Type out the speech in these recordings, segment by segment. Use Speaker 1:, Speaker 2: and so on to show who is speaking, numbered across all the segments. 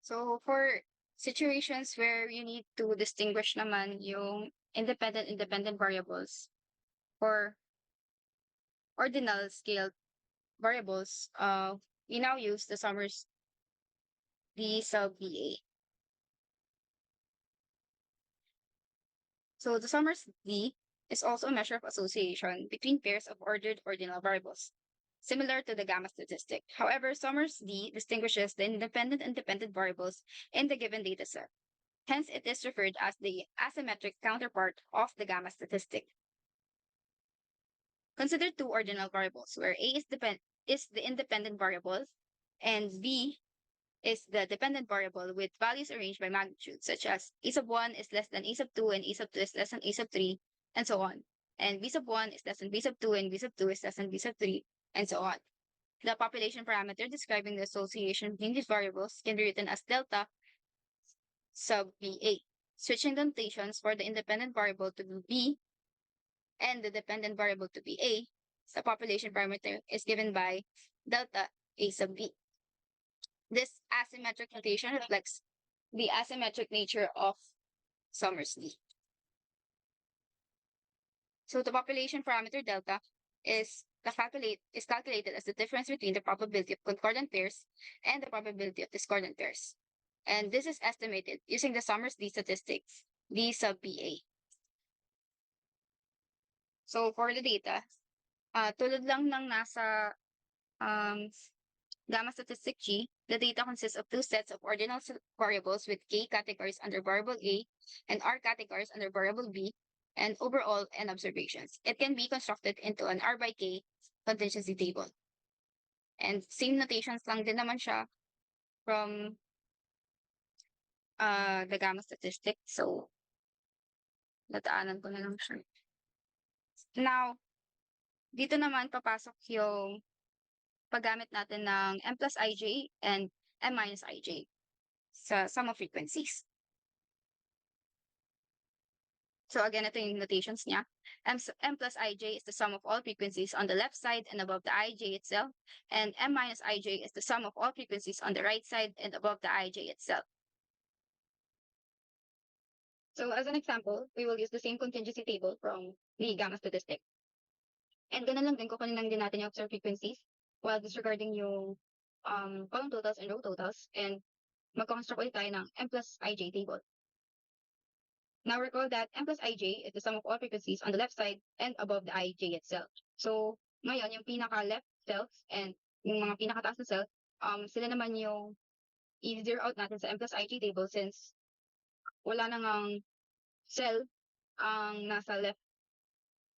Speaker 1: So, for situations where you need to distinguish naman yung independent variables or ordinal scale variables, we now use the Summers D sub VA. So the Summers D is also a measure of association between pairs of ordered ordinal variables, similar to the gamma statistic. However, Summers D distinguishes the independent variables in the given dataset. Hence, it is referred as the asymmetric counterpart of the gamma statistic. Consider two ordinal variables where A is the independent variable and B is the dependent variable with values arranged by magnitude, such as a sub 1 is less than a sub 2 and a sub 2 is less than a sub 3, and so on. And b sub 1 is less than b sub 2 and b sub 2 is less than b sub 3, and so on. The population parameter describing the association between these variables can be written as delta sub VA. Switching the notations for the independent variable to be B and the dependent variable to be A, the population parameter is given by delta A sub B. This asymmetric notation reflects the asymmetric nature of Summers D. So the population parameter delta is calculated as the difference between the probability of concordant pairs and the probability of discordant pairs. And this is estimated using the Summers D statistics, D sub BA. So for the data, tulad lang ng nasa gamma statistic G, the data consists of two sets of ordinal variables with K categories under variable A and R categories under variable B, and overall N observations. It can be constructed into an R by K contingency table. And same notations lang din naman siya from the gamma statistic. So, nataanan ko na lang siya. Now, dito naman papasok yung paggamit natin ng M plus IJ and M minus IJ sa sum of frequencies. So again, ito yung notations niya. M plus IJ is the sum of all frequencies on the left side and above the IJ itself. And M minus IJ is the sum of all frequencies on the right side and above the IJ itself. So as an example, we will use the same contingency table from the gamma statistic. And ganun lang din, kukunin lang din natin yung observed frequencies while disregarding yung column totals and row totals. And mag-construct ulit tayo ng M plus IJ table. Now recall that M plus IJ is the sum of all frequencies on the left side and above the IJ itself. So ngayon, yung pinaka-left cells and yung mga pinaka-taas na cells, sila naman yung i-zero out natin sa M plus IJ table since wala nang cell ang nasa left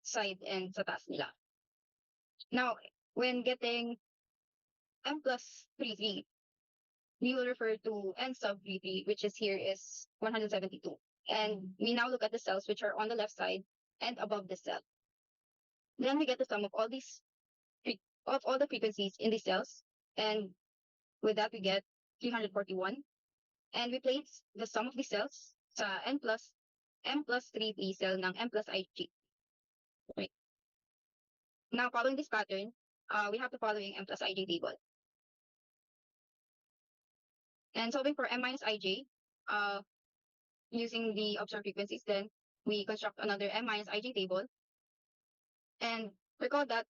Speaker 1: side and sa taas nila. Now, when getting M plus 33, we will refer to N sub 33, which is here is 172. And we now look at the cells which are on the left side and above the cell. Then we get the sum of all the frequencies in these cells, and with that we get 341. And we place the sum of these cells sa M plus 33 cell ng M plus IG. Okay. Now, following this pattern, we have the following M plus IJ table. And solving for M minus IJ, using the observed frequencies, then we construct another M minus IJ table. And recall that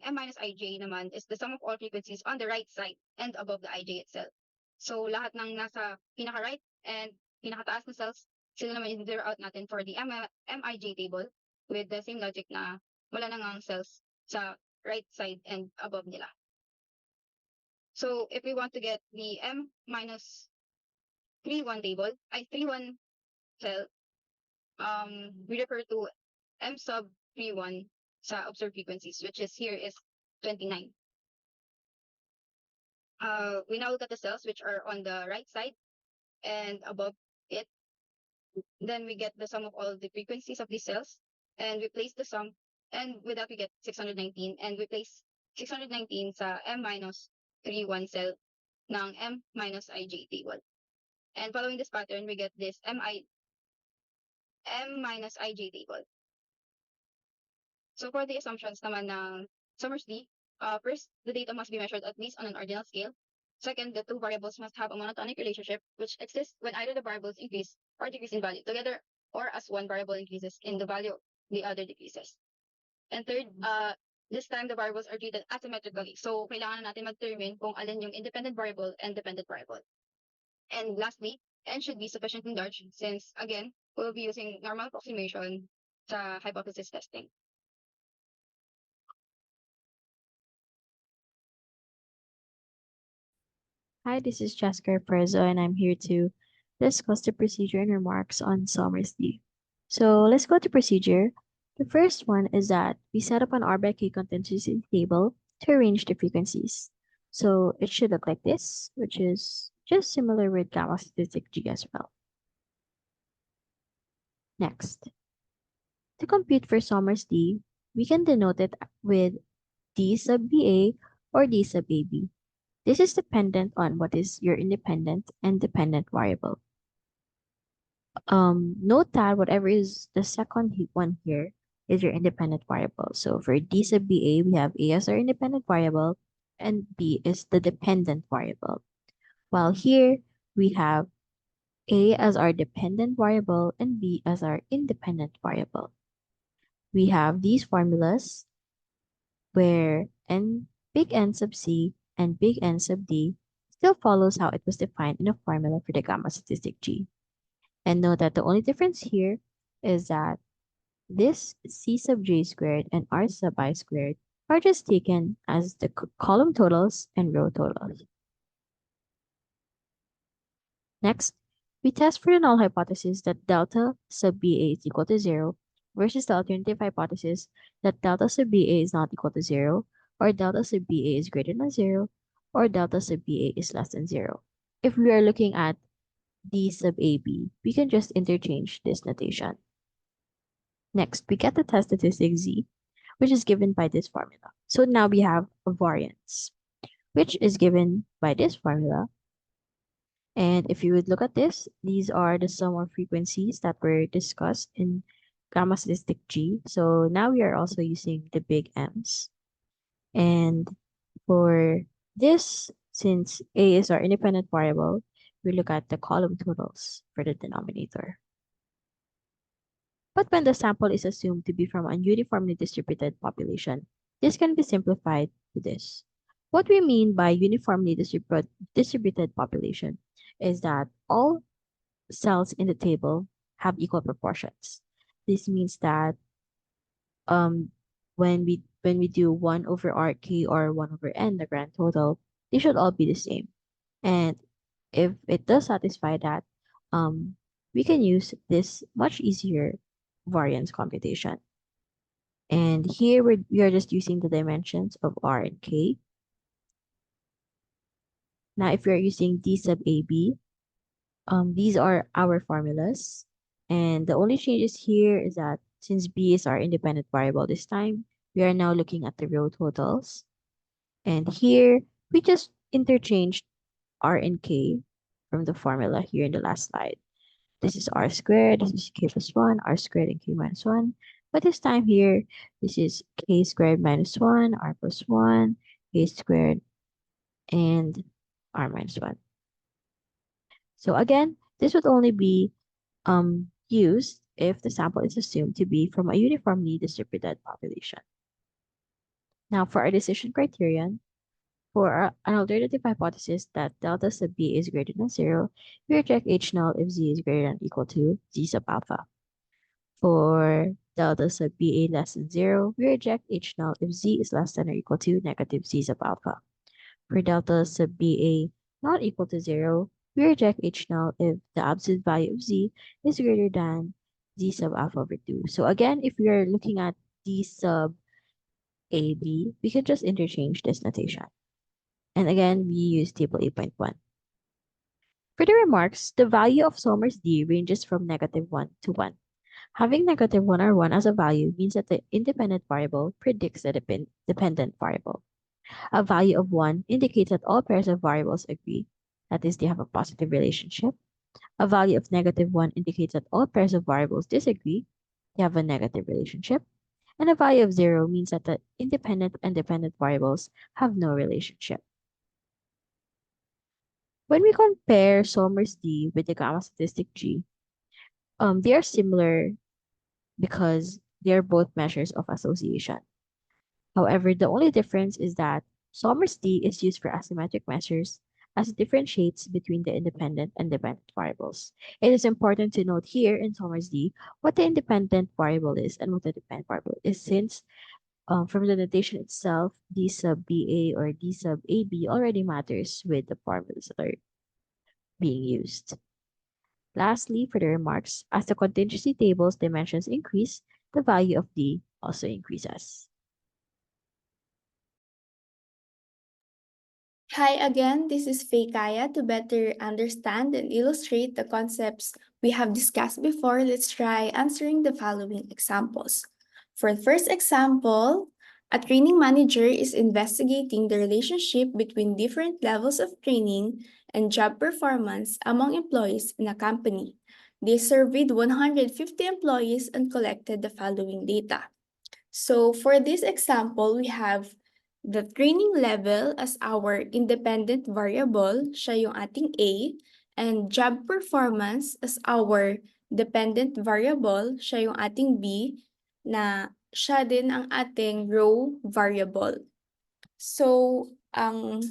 Speaker 1: M minus IJ naman is the sum of all frequencies on the right side and above the IJ itself. So lahat ng nasa pinaka-right and pinaka-taas na cells, sila naman i-zero out natin for the MIJ table with the same logic na wala nang ang cells sa right side and above nila. So if we want to get the M minus 31 table, 31 cell, we refer to M sub 31 sa observed frequencies, which is here is 29. We now look at the cells which are on the right side and above it. Then we get the sum of all the frequencies of these cells, and we place the sum, and with that we get 619, and we place 619 sa M minus 31 cell ng M minus IJ table. And following this pattern, we get this M minus IJ table. So for the assumptions naman ng Summers D, first, the data must be measured at least on an ordinal scale. Second, the two variables must have a monotonic relationship, which exists when either the variables increase or decrease in value together, or as one variable increases in the value, the other decreases. And third, this time the variables are treated asymmetrically. So, kailangan na natin mag-determine kung alin yung independent variable and dependent variable. And lastly, n should be sufficiently large since, again, we'll be using normal approximation sa hypothesis testing.
Speaker 2: Hi, this is Jessica Perzo, and I'm here to discuss the procedure and remarks on Somersby. So let's go to procedure. The first one is that we set up an R by K contingency table to arrange the frequencies. So it should look like this, which is just similar with gamma statistic G as well. Next, to compute for Somers D, we can denote it with D sub BA or D sub AB. This is dependent on what is your independent and dependent variable. Note that whatever is the second one here is your independent variable. So for D sub BA, we have A as our independent variable and B is the dependent variable. While here we have A as our dependent variable and B as our independent variable. We have these formulas where big N sub C and big N sub D still follows how it was defined in a formula for the gamma statistic G. And note that the only difference here is that this C sub j squared and R sub I squared are just taken as the column totals and row totals. Next, we test for the null hypothesis that delta sub BA is equal to 0 versus the alternative hypothesis that delta sub BA is not equal to 0 or delta sub BA is greater than 0 or delta sub BA is less than 0. If we are looking at D sub AB, we can just interchange this notation. Next, we get the test statistic Z, which is given by this formula. So now we have a variance, which is given by this formula. And if you would look at this, these are the sum of frequencies that were discussed in gamma statistic G. So now we are also using the big M's. And for this, since A is our independent variable, we look at the column totals for the denominator. But when the sample is assumed to be from a uniformly distributed population, this can be simplified to this. What we mean by uniformly distributed population is that all cells in the table have equal proportions. This means that um, when we do 1 over RK or 1 over N, the grand total, they should all be the same. And if it does satisfy that, we can use this much easier variance computation. And here we are just using the dimensions of R and K. Now, if you're using D sub AB, these are our formulas. And the only changes here is that since B is our independent variable this time, we are now looking at the row totals. And here, we just interchanged R and K from the formula here in the last slide. This is R squared, this is K plus 1, R squared and K minus 1. But this time here, this is K squared minus 1, R plus 1, K squared, and R minus 1. So again, this would only be used if the sample is assumed to be from a uniformly distributed population. Now for our decision criterion, for an alternative hypothesis that delta sub B is greater than 0, we reject H null if Z is greater than or equal to Z sub alpha. For delta sub BA less than 0, we reject H null if Z is less than or equal to negative Z sub alpha. For delta sub BA not equal to 0, we reject H null if the absolute value of Z is greater than Z sub alpha over 2. So again, if we are looking at D sub AB, we can just interchange this notation. And again, we use table 8.1. For the remarks, the value of Somers D ranges from -1 to 1. Having -1 or 1 as a value means that the independent variable predicts the dependent variable. A value of 1 indicates that all pairs of variables agree, that is, they have a positive relationship. A value of -1 indicates that all pairs of variables disagree, they have a negative relationship. And a value of 0 means that the independent and dependent variables have no relationship. When we compare Somers D with the gamma statistic G, they are similar because they are both measures of association. However, the only difference is that Somers D is used for asymmetric measures as it differentiates between the independent and dependent variables. It is important to note here in Somers D what the independent variable is and what the dependent variable is, since from the notation itself, D sub BA or D sub AB already matters with the formulas that are being used. Lastly, for the remarks, as the contingency table's dimensions increase, the value of D also increases.
Speaker 3: Hi again, this is Kaya. To better understand and illustrate the concepts we have discussed before, let's try answering the following examples. For the first example, a training manager is investigating the relationship between different levels of training and job performance among employees in a company. They surveyed 150 employees and collected the following data. So for this example, we have the training level as our independent variable, siya yung ating A, and job performance as our dependent variable, siya yung ating B, na siya din ang ating row variable. So, ang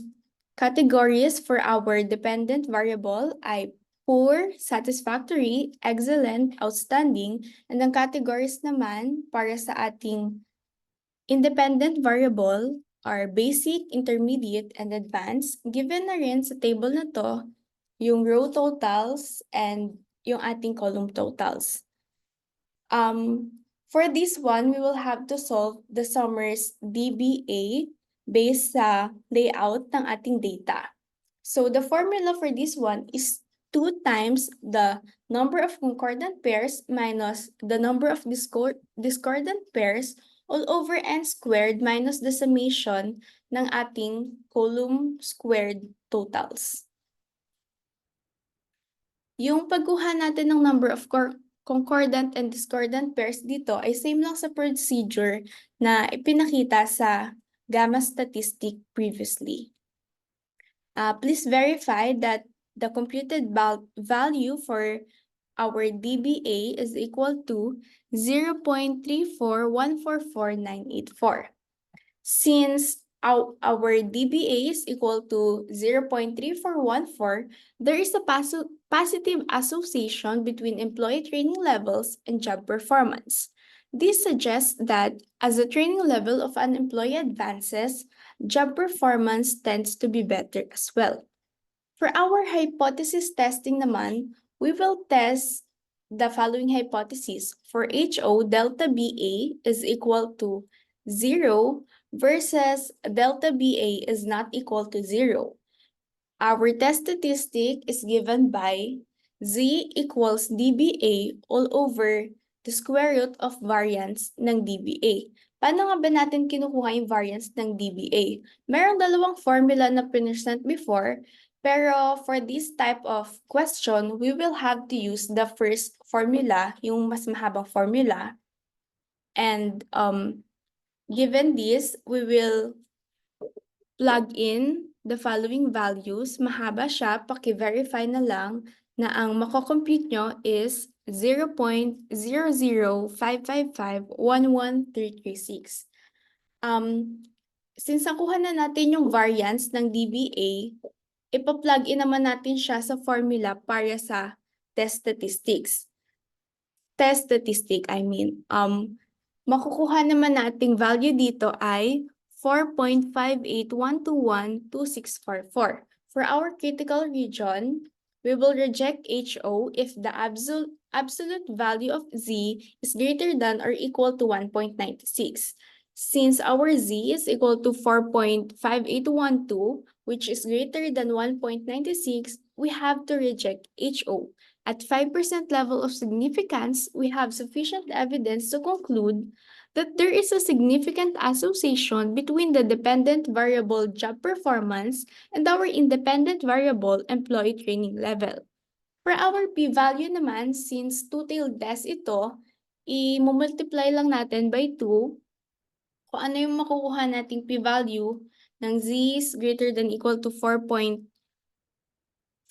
Speaker 3: categories for our dependent variable ay poor, satisfactory, excellent, outstanding, and ang categories naman para sa ating independent variable are basic, intermediate, and advanced. Given na rin sa table na to, yung row totals and yung ating column totals. For this one, we will have to solve the Summers DBA based sa layout ng ating data. So the formula for this one is 2 times the number of concordant pairs minus the number of discordant pairs all over n squared minus the summation ng ating column squared totals. Yung pagkuha natin ng number of concordant and discordant pairs dito ay same lang sa procedure na ipinakita sa gamma statistic previously. Please verify that the computed value for our DBA is equal to 0.34144,984. Since our DBA is equal to 0.3414, there is a positive association between employee training levels and job performance. This suggests that as the training level of an employee advances, job performance tends to be better as well. For our hypothesis testing naman, we will test the following hypothesis. For HO, delta BA is equal to 0 versus delta BA is not equal to 0. Our test statistic is given by Z equals DBA all over the square root of variance ng DBA. Paano nga ba natin kinukuha yung variance ng DBA? Merong dalawang formula na present before, pero for this type of question, we will have to use the first formula, yung mas mahabang formula. And given this, we will plug in the following values. Mahaba siya, paki-verify na lang na ang mako-compute nyo is 0.00555,11336. Since nakuha na natin yung variance ng DBA, ipa-plug in naman natin siya sa formula para sa test statistics. Makukuha naman nating value dito ay 4.581212644. For our critical region, we will reject HO if the absolute value of Z is greater than or equal to 1.96. Since our Z is equal to 4.5812, which is greater than 1.96, we have to reject HO. At 5% level of significance, we have sufficient evidence to conclude that there is a significant association between the dependent variable job performance and our independent variable employee training level. For our p-value naman, since two-tailed test ito, i-multiply lang natin by 2 kung ano yung makukuha nating p-value ng z is greater than equal to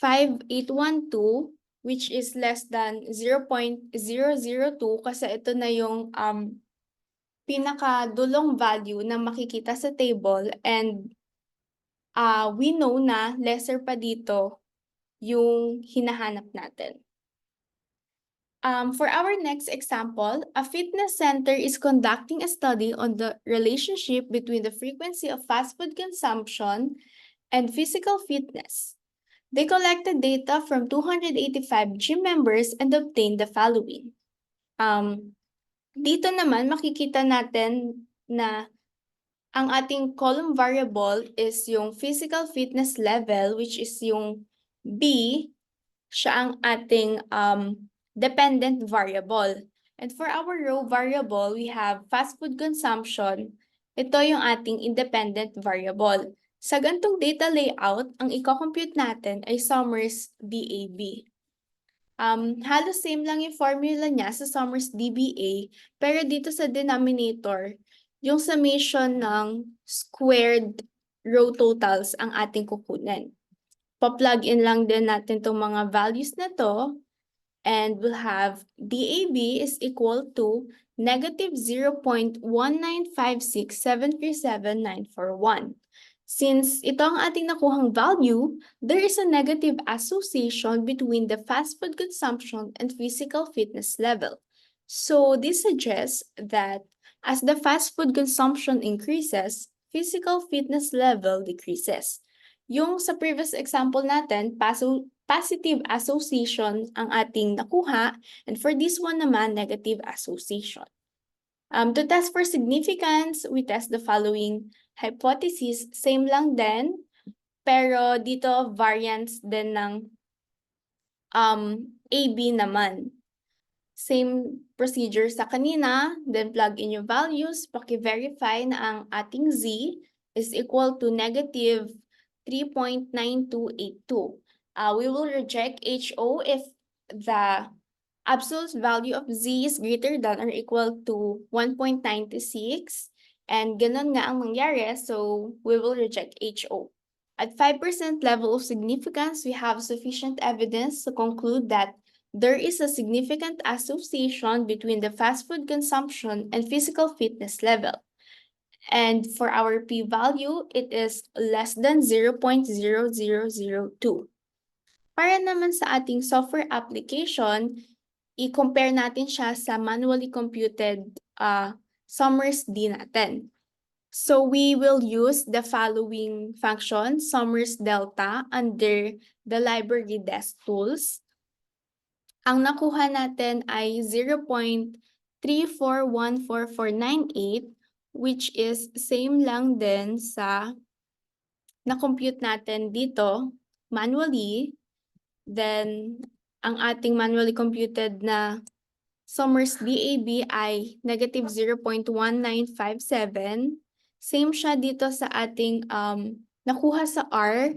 Speaker 3: 5812, which is less than 0.002 kasi ito na yung pinakadulong value na makikita sa table, and we know na lesser pa dito yung hinahanap natin. For our next example, a fitness center is conducting a study on the relationship between the frequency of fast food consumption and physical fitness. They collected data from 285 gym members and obtained the following. Dito naman makikita natin na ang ating column variable is yung physical fitness level, which is yung B, siya ang ating dependent variable. And for our row variable, we have fast food consumption. Ito yung ating independent variable. Sa gantong data layout, ang i-compute natin ay Summers DAB. Halos same lang yung formula niya sa Summers DBA, pero dito sa denominator, yung summation ng squared row totals ang ating kukunin. Pa-plug in lang din natin itong mga values na to, and we'll have DAB is equal to negative 0.1956737,941. Since ito ang ating nakuhang value, there is a negative association between the fast food consumption and physical fitness level. So this suggests that as the fast food consumption increases, physical fitness level decreases. Yung sa previous example natin, positive association ang ating nakuha, and for this one naman, negative association. To test for significance, we test the following hypothesis. Same lang din, pero dito variance din ng AB naman. Same procedure sa kanina, then plug in your values, paki-verify na ang ating Z is equal to negative 3.9282. We will reject HO if the absolute value of Z is greater than or equal to 1.96, and ganun nga ang mangyari, so we will reject HO. At 5% level of significance, we have sufficient evidence to conclude that there is a significant association between the fast food consumption and physical fitness level. And for our p-value, it is less than 0.0002. Para naman sa ating software application, i-compare natin siya sa manually computed Summers D natin. So we will use the following function, Summers Delta, under the library desk tools. Ang nakuha natin ay 0.3414498, which is same lang din sa na-compute natin dito manually. Then, ang ating manually computed na Summers DAB ay negative 0.1957. Same siya dito sa ating nakuha sa R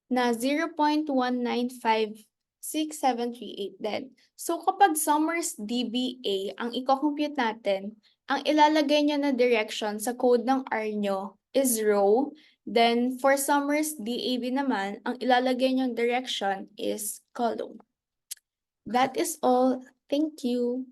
Speaker 3: na 0.1956738 din. So kapag Summers DBA ang i-compute natin, ang ilalagay nyo na direction sa code ng R nyo is row. Then for Summers DAB naman, ang ilalagay nyong direction is column. That is all. Thank you.